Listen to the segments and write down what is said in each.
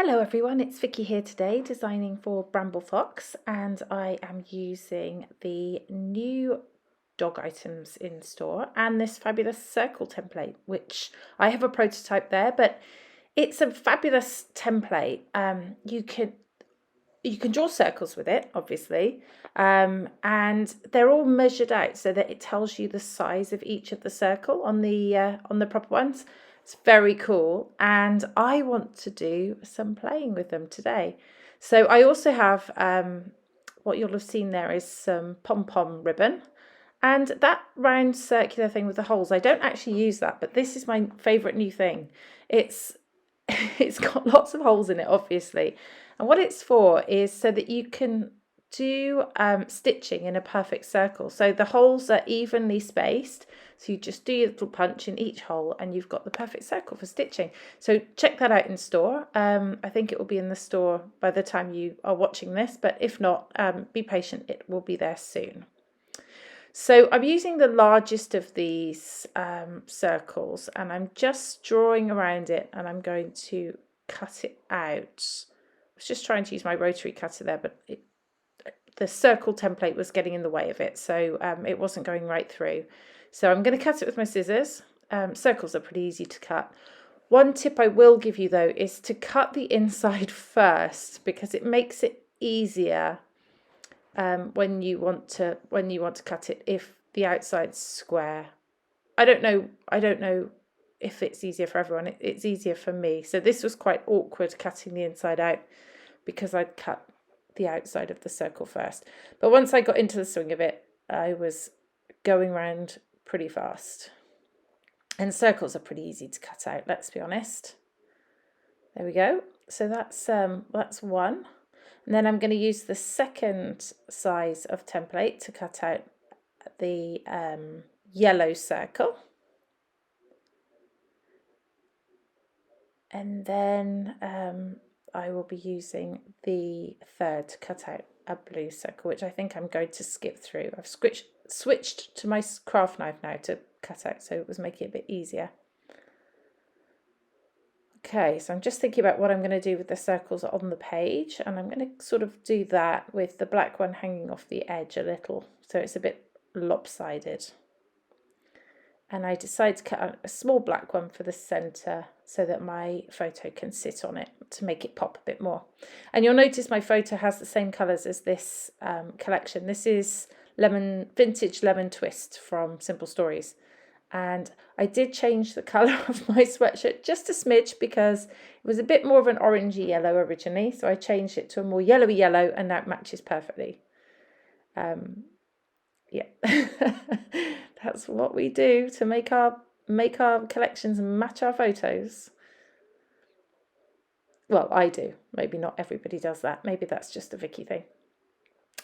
Hello everyone, it's Vicky here today designing for Bramble Fox, and I am using the new dog items in store and this fabulous circle template, which I have a prototype there, but it's a fabulous template. You can draw circles with it, obviously, and they're all measured out so that it tells you the size of each of the circle on the proper ones. It's very cool, and I want to do some playing with them today. So I also have what you'll have seen there is some pom-pom ribbon, and that round circular thing with the holes. I don't actually use that, but this is my favourite new thing. It's it's got lots of holes in it, obviously, and what it's for is so that you can do stitching in a perfect circle. So the holes are evenly spaced, so you just do your little punch in each hole and you've got the perfect circle for stitching. So check that out in store. I think it will be in the store by the time you are watching this, but if not, be patient, it will be there soon. So I'm using the largest of these circles, and I'm just drawing around it, and I'm going to cut it out. I was just trying to use my rotary cutter there, but the circle template was getting in the way of it, so it wasn't going right through. So I'm going to cut it with my scissors. Circles are pretty easy to cut. One tip I will give you though is to cut the inside first, because it makes it easier when you want to cut it if the outside's square. I don't know if it's easier for everyone. It's easier for me. So this was quite awkward cutting the inside out because I'd cut the outside of the circle first. But once I got into the swing of it, I was going around pretty fast. And circles are pretty easy to cut out, let's be honest. There we go. So that's one. And then I'm going to use the second size of template to cut out the yellow circle. And then I will be using the third to cut out a blue circle, which I think I'm going to skip through. I've switched to my craft knife now to cut out, so it was making it a bit easier. Okay, so I'm just thinking about what I'm going to do with the circles on the page, and I'm going to sort of do that with the black one hanging off the edge a little, so it's a bit lopsided. And I decided to cut out a small black one for the centre so that my photo can sit on it to make it pop a bit more. And you'll notice my photo has the same colours as this collection. This is Vintage Lemon Twist from SimpleStories. And I did change the colour of my sweatshirt just a smidge because it was a bit more of an orangey yellow originally. So I changed it to a more yellowy yellow, and that matches perfectly. Yeah, that's what we do to make our collections match our photos. Well, I do. Maybe not everybody does that. Maybe that's just a Vicky thing.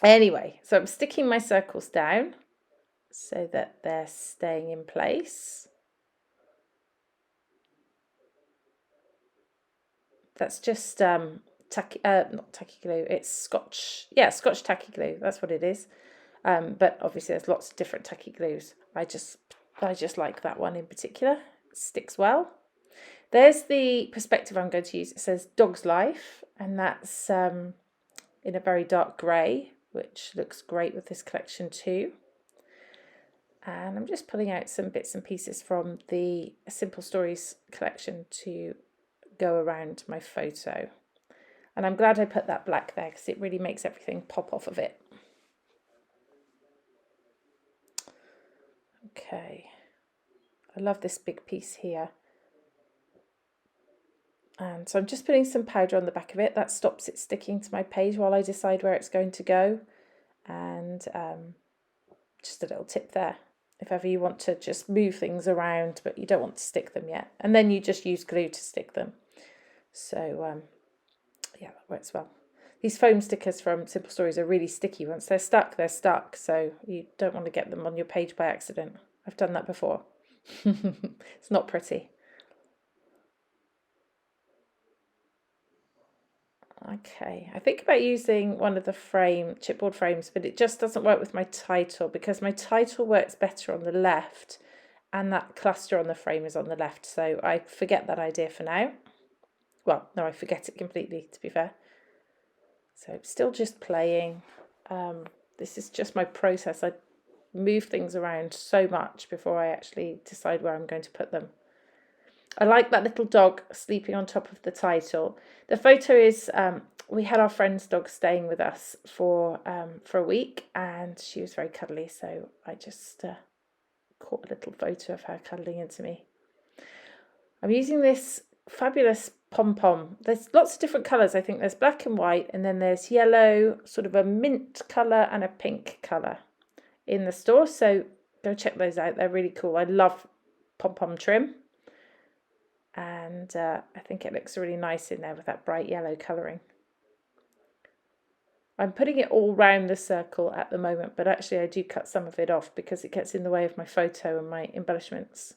Anyway, so I'm sticking my circles down so that they're staying in place. That's just not tacky glue, it's Scotch tacky glue, that's what it is. But obviously there's lots of different tacky glues. I just like that one in particular. It sticks well. There's the perspective I'm going to use. It says Dog's Life, and that's in a very dark grey, which looks great with this collection too. And I'm just pulling out some bits and pieces from the SimpleStories collection to go around my photo. And I'm glad I put that black there because it really makes everything pop off of it. Okay, I love this big piece here. And so I'm just putting some powder on the back of it. That stops it sticking to my page while I decide where it's going to go. And just a little tip there, if ever you want to just move things around but you don't want to stick them yet, and then you just use glue to stick them. So yeah, that works well. These foam stickers from SimpleStories are really sticky. Once they're stuck, so you don't want to get them on your page by accident. I've done that before. It's not pretty. Okay, I think about using one of the chipboard frames, but it just doesn't work with my title because my title works better on the left and that cluster on the frame is on the left. So I forget that idea for now. Well, no, I forget it completely, to be fair. So still just playing. This is just my process. I move things around so much before I actually decide where I'm going to put them. I like that little dog sleeping on top of the title. The photo is, we had our friend's dog staying with us for a week, and she was very cuddly, so I just caught a little photo of her cuddling into me. I'm using this fabulous pom-pom. There's lots of different colours. I think there's black and white, and then there's yellow, sort of a mint colour and a pink colour in the store. So go check those out. They're really cool. I love pom-pom trim. And I think it looks really nice in there with that bright yellow colouring. I'm putting it all round the circle at the moment, but actually I do cut some of it off because it gets in the way of my photo and my embellishments.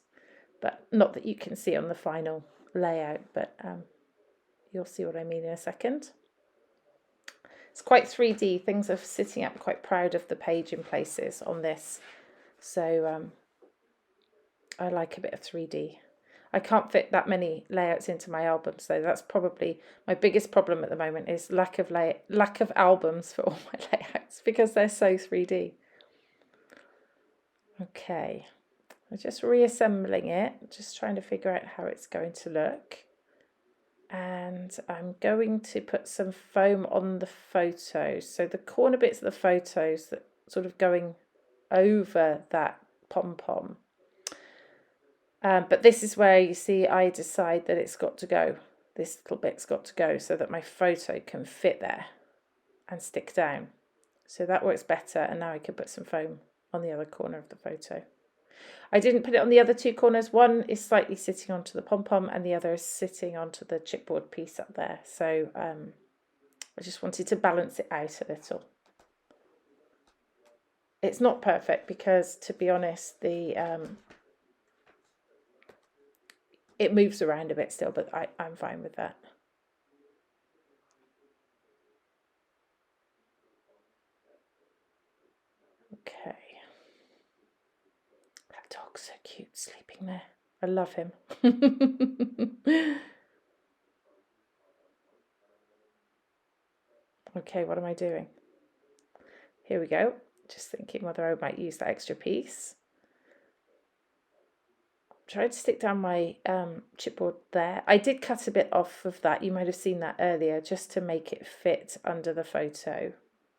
But not that you can see on the final layout, but you'll see what I mean in a second. It's quite 3D. Things are sitting up quite proud of the page in places on this. So I like a bit of 3D. I can't fit that many layouts into my album, so that's probably my biggest problem at the moment is lack of albums for all my layouts because they're so 3D. Okay, I'm just reassembling it, just trying to figure out how it's going to look. And I'm going to put some foam on the photos. So the corner bits of the photos that sort of going over that pom-pom. But this is where you see I decide that it's got to go. This little bit's got to go so that my photo can fit there and stick down. So that works better, and now I can put some foam on the other corner of the photo. I didn't put it on the other two corners. One is slightly sitting onto the pom-pom and the other is sitting onto the chipboard piece up there. So I just wanted to balance it out a little. It's not perfect because, to be honest, it moves around a bit still, but I'm fine with that. Okay. That dog's so cute sleeping there. I love him. Okay, what am I doing? Here we go. Just thinking whether I might use that extra piece. Tried to stick down my chipboard there. I did cut a bit off of that. You might have seen that earlier, just to make it fit under the photo.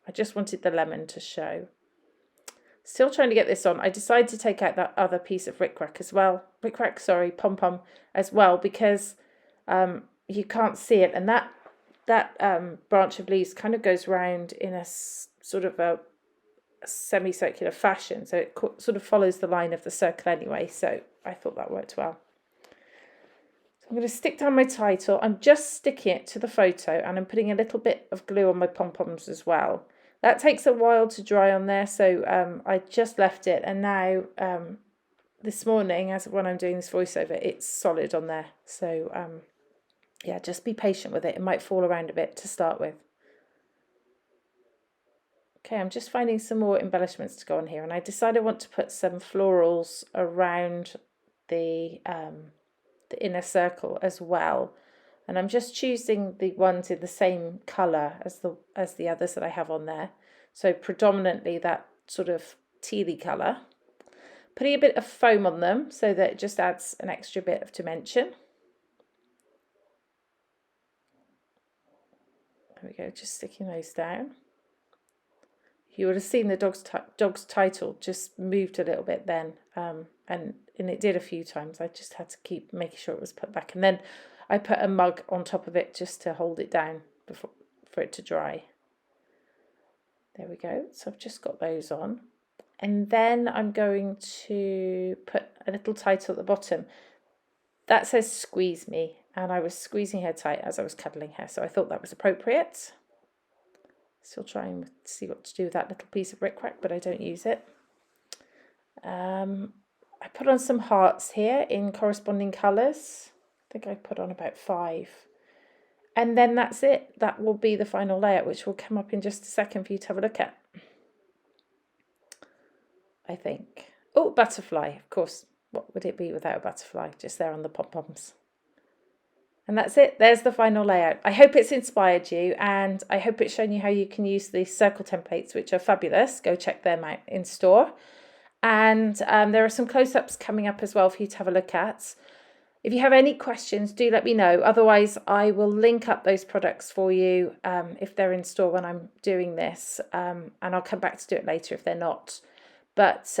I just wanted the lemon to show. Still trying to get this on. I decided to take out that other piece of pom-pom as well, because you can't see it, and that branch of leaves kind of goes round in a sort of a semicircular fashion, so it sort of follows the line of the circle anyway, so I thought that worked well. So I'm going to stick down my title. I'm just sticking it to the photo, and I'm putting a little bit of glue on my pom-poms as well. That takes a while to dry on there, so I just left it, and now this morning, when I'm doing this voiceover, it's solid on there. So yeah, just be patient with it. It might fall around a bit to start with. Okay, I'm just finding some more embellishments to go on here, and I decided I want to put some florals around the inner circle as well. And I'm just choosing the ones in the same colour as the others that I have on there. So predominantly that sort of tealy colour. Putting a bit of foam on them so that it just adds an extra bit of dimension. There we go, just sticking those down. You would have seen the dog's title just moved a little bit then, and it did a few times. I just had to keep making sure it was put back, and then I put a mug on top of it just to hold it down for it to dry. There we go. So I've just got those on, and then I'm going to put a little title at the bottom that says "Squeeze Me," and I was squeezing her tight as I was cuddling her, so I thought that was appropriate. Still trying to see what to do with that little piece of rickrack, but I don't use it. I put on some hearts here in corresponding colours. I think I put on about 5. And then that's it. That will be the final layout, which will come up in just a second for you to have a look at. I think. Oh, butterfly, of course. What would it be without a butterfly? Just there on the pom-poms. And that's it. There's the final layout. I hope it's inspired you, and I hope it's shown you how you can use these circle templates, which are fabulous. Go check them out in store. And there are some close-ups coming up as well for you to have a look at. If you have any questions, do let me know. Otherwise, I will link up those products for you if they're in store when I'm doing this. And I'll come back to do it later if they're not. But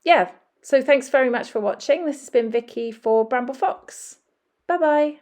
yeah, so thanks very much for watching. This has been Vicky for Bramble Fox. Bye-bye.